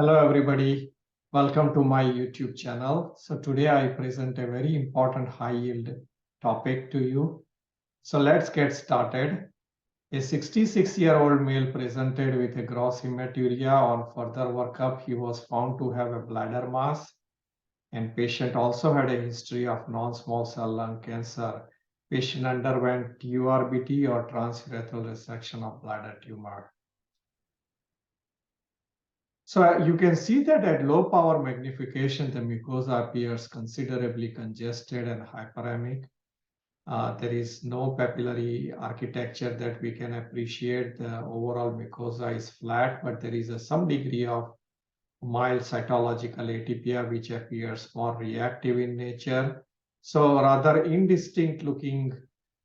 Hello, everybody. Welcome to my YouTube channel. So today I present a very important high yield topic to you. So let's get started. A 66-year-old male presented with a gross hematuria. On further workup, he was found to have a bladder mass, and patient also had a history of non-small cell lung cancer. Patient underwent TURBT or transurethral resection of bladder tumor. So you can see that at low power magnification, the mucosa appears considerably congested and hyperemic. There is no papillary architecture that we can appreciate. The overall mucosa is flat, but there is some degree of mild cytological atypia, which appears more reactive in nature. So rather indistinct looking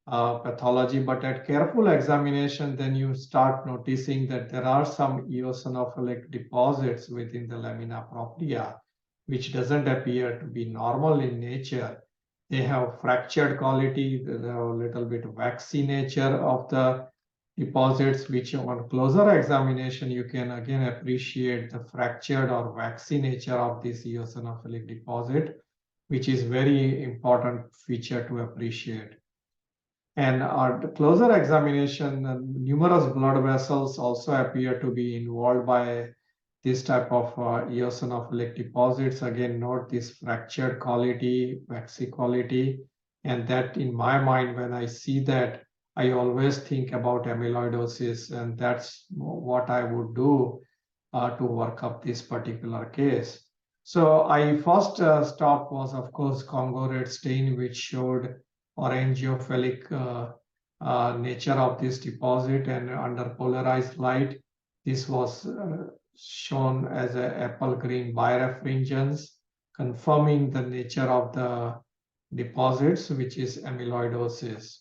pathology, but at careful examination, then you start noticing that there are some eosinophilic deposits within the lamina propria, which doesn't appear to be normal in nature. They have fractured quality, they have a little bit waxy nature of the deposits, which on closer examination, you can again appreciate the fractured or waxy nature of this eosinophilic deposit, which is very important feature to appreciate. And our closer examination, numerous blood vessels also appear to be involved by this type of eosinophilic deposits. Again, note this fractured quality, waxy quality. And that in my mind, when I see that, I always think about amyloidosis, and that's what I would do to work up this particular case. So I first stop was, of course, Congo red stain, which showed orangiophilic nature of this deposit, and under polarized light, this was shown as a apple green birefringence, confirming the nature of the deposits, which is amyloidosis.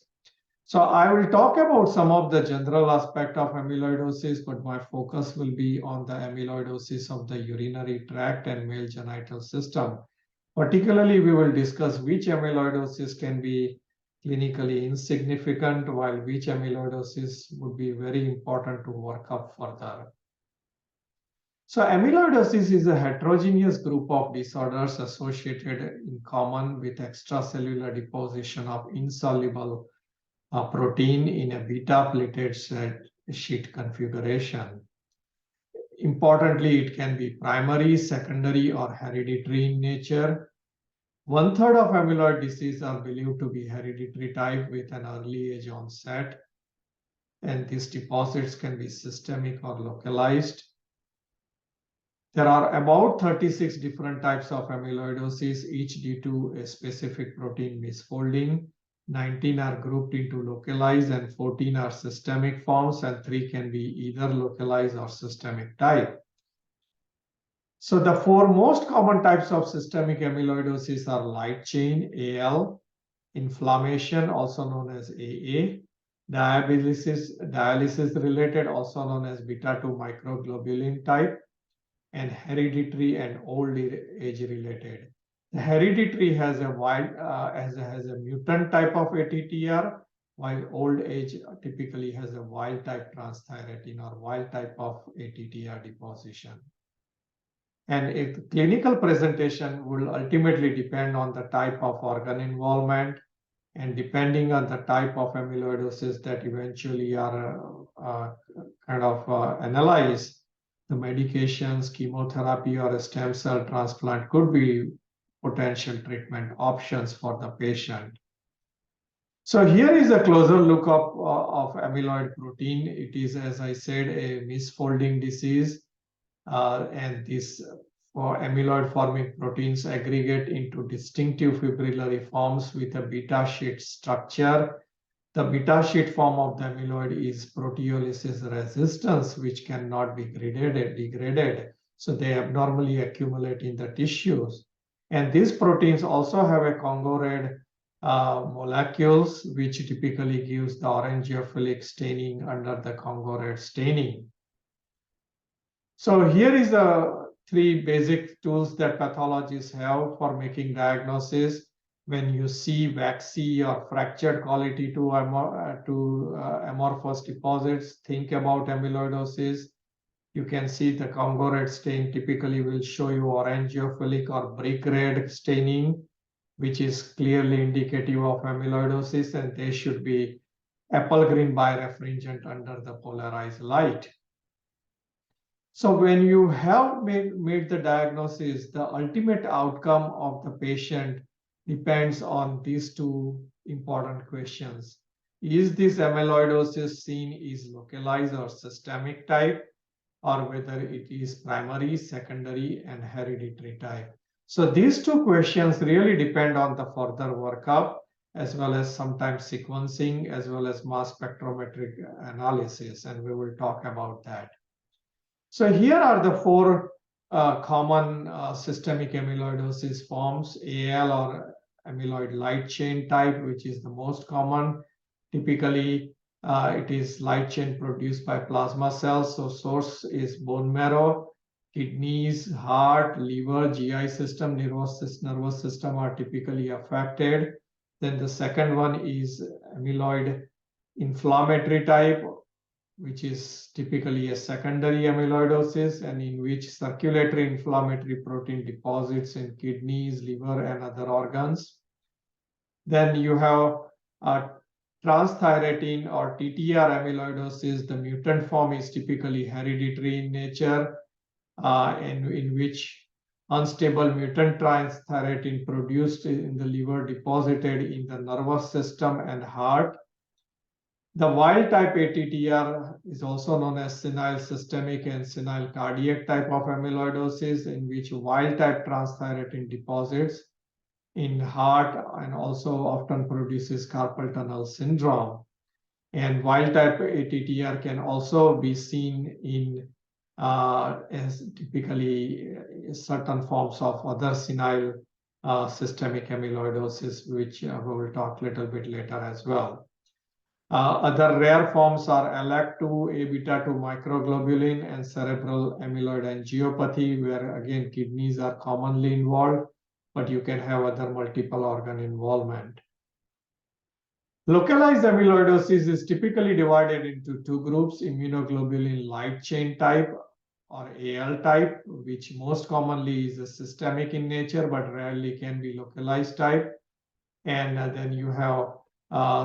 So I will talk about some of the general aspect of amyloidosis, but my focus will be on the amyloidosis of the urinary tract and male genital system. Particularly, we will discuss which amyloidosis can be clinically insignificant, while which amyloidosis would be very important to work up further. So amyloidosis is a heterogeneous group of disorders associated in common with extracellular deposition of insoluble protein in a beta platelet sheet configuration. Importantly, it can be primary, secondary, or hereditary in nature. 1/3 of amyloid disease are believed to be hereditary type with an early age onset, and these deposits can be systemic or localized. There are about 36 different types of amyloidosis, each due to a specific protein misfolding. 19 are grouped into localized and 14 are systemic forms, and 3 can be either localized or systemic type. So the 4 most common types of systemic amyloidosis are light chain, AL, inflammation, also known as AA, dialysis related, also known as beta-2 microglobulin type, and hereditary and old age related. The hereditary has a has a mutant type of ATTR, while old age typically has a wild type transthyretin or wild type of ATTR deposition. And if clinical presentation will ultimately depend on the type of organ involvement, and depending on the type of amyloidosis that eventually are analyzed, the medications, chemotherapy, or a stem cell transplant could be potential treatment options for the patient. So here is a closer look of amyloid protein. It is, as I said, a misfolding disease, and this for amyloid forming proteins aggregate into distinctive fibrillary forms with a beta sheet structure. The beta sheet form of the amyloid is proteolysis resistance, which cannot be degraded. So they abnormally accumulate in the tissues. And these proteins also have a Congo red molecules, which typically gives the orangiophilic staining under the Congo red staining. So here is the 3 basic tools that pathologists have for making diagnosis. When you see waxy or fractured quality to amorphous deposits, think about amyloidosis. You can see the Congo red stain typically will show you orangeophilic or brick red staining, which is clearly indicative of amyloidosis, and they should be apple green birefringent under the polarized light. So when you have made the diagnosis, the ultimate outcome of the patient depends on these two important questions. Is this amyloidosis seen is localized or systemic type, or whether it is primary, secondary, and hereditary type? So these two questions really depend on the further workup, as well as sometimes sequencing, as well as mass spectrometric analysis, and we will talk about that. So here are the four common systemic amyloidosis forms: AL or amyloid light chain type, which is the most common. Typically, it is light chain produced by plasma cells. So source is bone marrow, kidneys, heart, liver, GI system, nervous system are typically affected. Then the second one is amyloid inflammatory type, which is typically a secondary amyloidosis, and in which circulatory inflammatory protein deposits in kidneys, liver, and other organs. Then you have transthyretin or TTR amyloidosis. The mutant form is typically hereditary in nature, and in which unstable mutant transthyretin produced in the liver deposited in the nervous system and heart. The wild type ATTR is also known as senile systemic and senile cardiac type of amyloidosis, in which wild type transthyretin deposits in heart and also often produces carpal tunnel syndrome. And wild type ATTR can also be seen in as typically certain forms of other senile systemic amyloidosis, which we will talk a little bit later as well. Other rare forms are ALAC2, A-beta 2 microglobulin, and cerebral amyloid angiopathy, where again kidneys are commonly involved, but you can have other multiple organ involvement. Localized amyloidosis is typically divided into two groups: immunoglobulin light chain type or AL type, which most commonly is a systemic in nature but rarely can be localized type. And then you have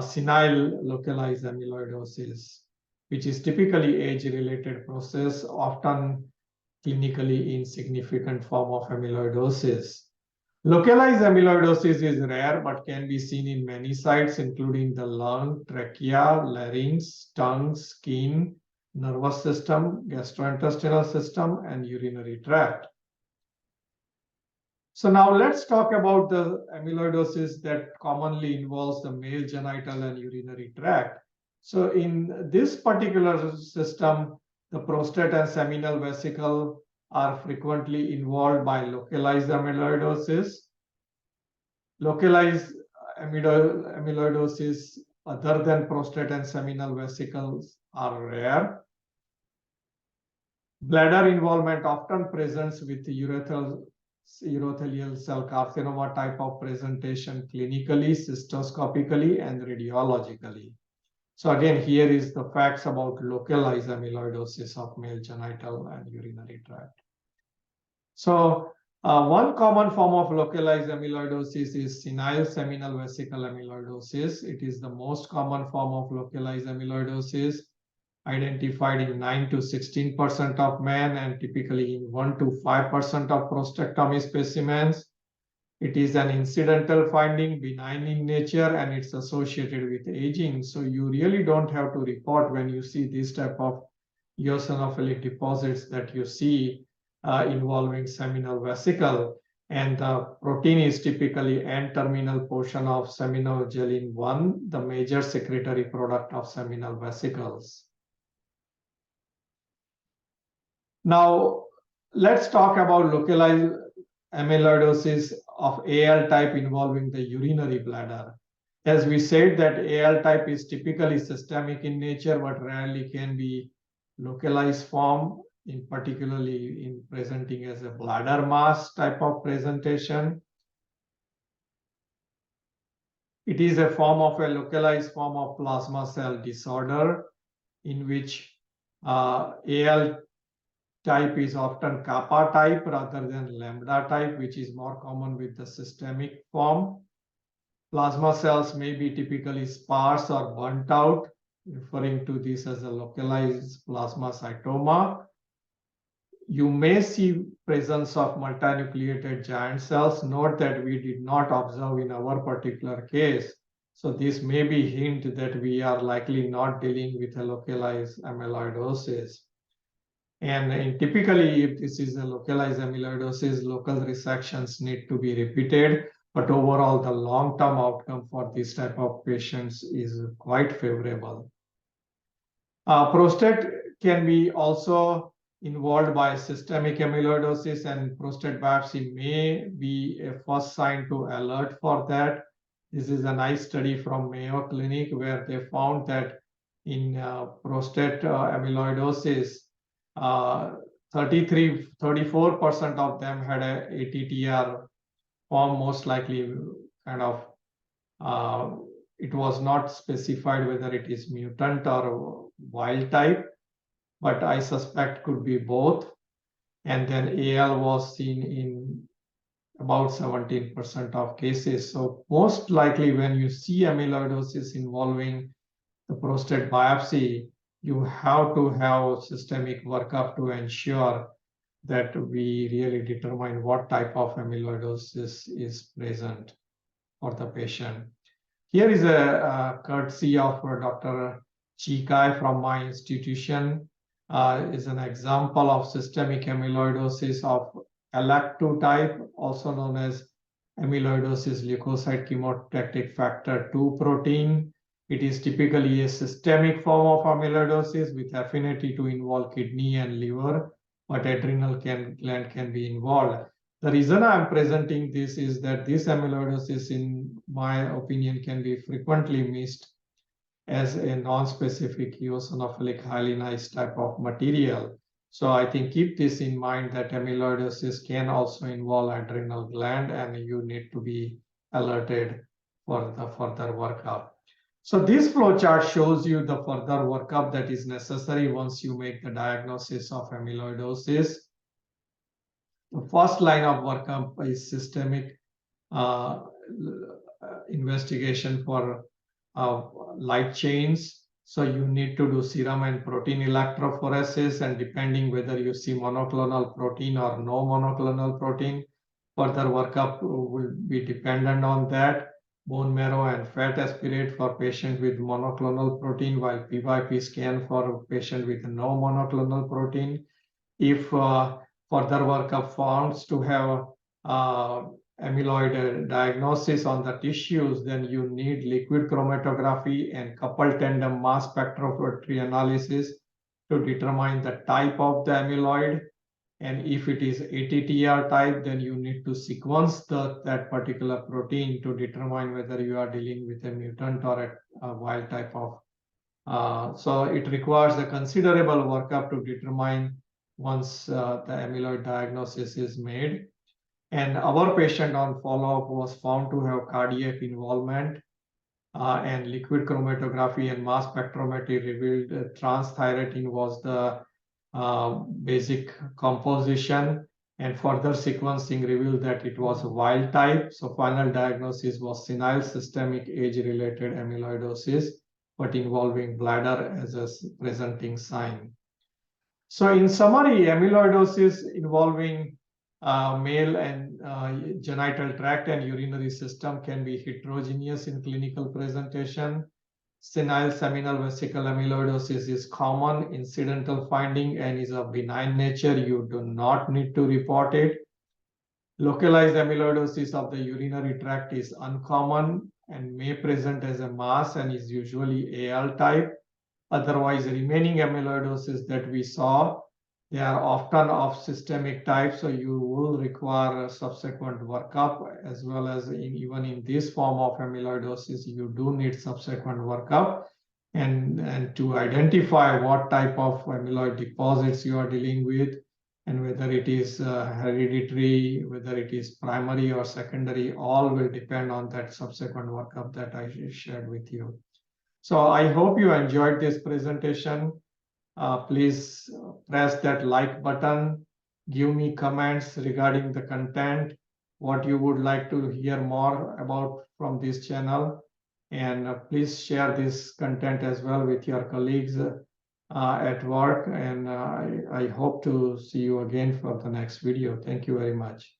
senile localized amyloidosis, which is typically age-related process, often clinically insignificant form of amyloidosis. Localized amyloidosis is rare but can be seen in many sites, including the lung, trachea, larynx, tongue, skin, nervous system, gastrointestinal system, and urinary tract. So now let's talk about the amyloidosis that commonly involves the male genital and urinary tract. So in this particular system, the prostate and seminal vesicle are frequently involved by localized amyloidosis. Localized amyloidosis other than prostate and seminal vesicles are rare. Bladder involvement often presents with urothelial cell carcinoma type of presentation clinically, cystoscopically, and radiologically. So again, here is the facts about localized amyloidosis of male genital and urinary tract. So one common form of localized amyloidosis is senile seminal vesicle amyloidosis. It is the most common form of localized amyloidosis, identified in 9 to 16% of men and typically in 1 to 5% of prostatectomy specimens. It is an incidental finding, benign in nature, and it's associated with aging. So you really don't have to report when you see this type of eosinophilic deposits that you see involving seminal vesicle. And the protein is typically N-terminal portion of seminogelin 1, the major secretory product of seminal vesicles. Now, let's talk about localized amyloidosis of AL type involving the urinary bladder. As we said, that AL type is typically systemic in nature, but rarely can be localized form, in particularly in presenting as a bladder mass type of presentation. It is a form of a localized form of plasma cell disorder in which AL type is often kappa type rather than lambda type, which is more common with the systemic form. Plasma cells may be typically sparse or burnt out, referring to this as a localized plasmacytoma. You may see presence of multinucleated giant cells. Note that we did not observe in our particular case. So this may be hint that we are likely not dealing with a localized amyloidosis. And typically, if this is a localized amyloidosis, local resections need to be repeated. But overall, the long-term outcome for this type of patients is quite favorable. Prostate can be also involved by systemic amyloidosis, and prostate biopsy may be a first sign to alert for that. This is a nice study from Mayo Clinic where they found that in prostate amyloidosis, 34% of them had a ATTR form, most likely kind of it was not specified whether it is mutant or wild type, but I suspect could be both. And then AL was seen in about 17% of cases. So most likely when you see amyloidosis involving the prostate biopsy, you have to have systemic workup to ensure that we really determine what type of amyloidosis is present for the patient. Here is a courtesy of Dr. Chikai from my institution. Is an example of systemic amyloidosis of LAC2 type, also known as amyloidosis leukocyte chemotactic factor 2 protein. It is typically a systemic form of amyloidosis with affinity to involve kidney and liver, but adrenal gland can be involved. The reason I'm presenting this is that this amyloidosis, in my opinion, can be frequently missed as a non-specific eosinophilic hyalinized type of material. So I think keep this in mind that amyloidosis can also involve adrenal gland, and you need to be alerted for the further workup. So this flowchart shows you the further workup that is necessary once you make the diagnosis of amyloidosis. The first line of workup is systemic investigation for light chains. So you need to do serum and protein electrophoresis, and depending whether you see monoclonal protein or no monoclonal protein, further workup will be dependent on that. Bone marrow and fat aspirate for patient with monoclonal protein, while PYP scan for patient with no monoclonal protein. If further workup found to have amyloid diagnosis on the tissues, then you need liquid chromatography and coupled tandem mass spectrometry analysis to determine the type of the amyloid. And if it is ATTR type, then you need to sequence that particular protein to determine whether you are dealing with a mutant or a wild type of. So it requires a considerable workup to determine once the amyloid diagnosis is made. And our patient on follow-up was found to have cardiac involvement, and liquid chromatography and mass spectrometry revealed transthyretin was the basic composition, and further sequencing revealed that it was wild type. So final diagnosis was senile systemic age-related amyloidosis, but involving bladder as a presenting sign. So in summary, amyloidosis involving male and genital tract and urinary system can be heterogeneous in clinical presentation. Senile seminal vesicle amyloidosis is common incidental finding and is of benign nature. You do not need to report it. Localized amyloidosis of the urinary tract is uncommon and may present as a mass and is usually AL type. Otherwise, remaining amyloidosis that we saw, they are often of systemic type, so you will require a subsequent workup, as well as even in this form of amyloidosis, you do need subsequent workup. And to identify what type of amyloid deposits you are dealing with, and whether it is hereditary, whether it is primary or secondary, all will depend on that subsequent workup that I shared with you. So I hope you enjoyed this presentation. Please press that like button. Give me comments regarding the content, what you would like to hear more about from this channel. And please share this content as well with your colleagues at work. And I hope to see you again for the next video. Thank you very much.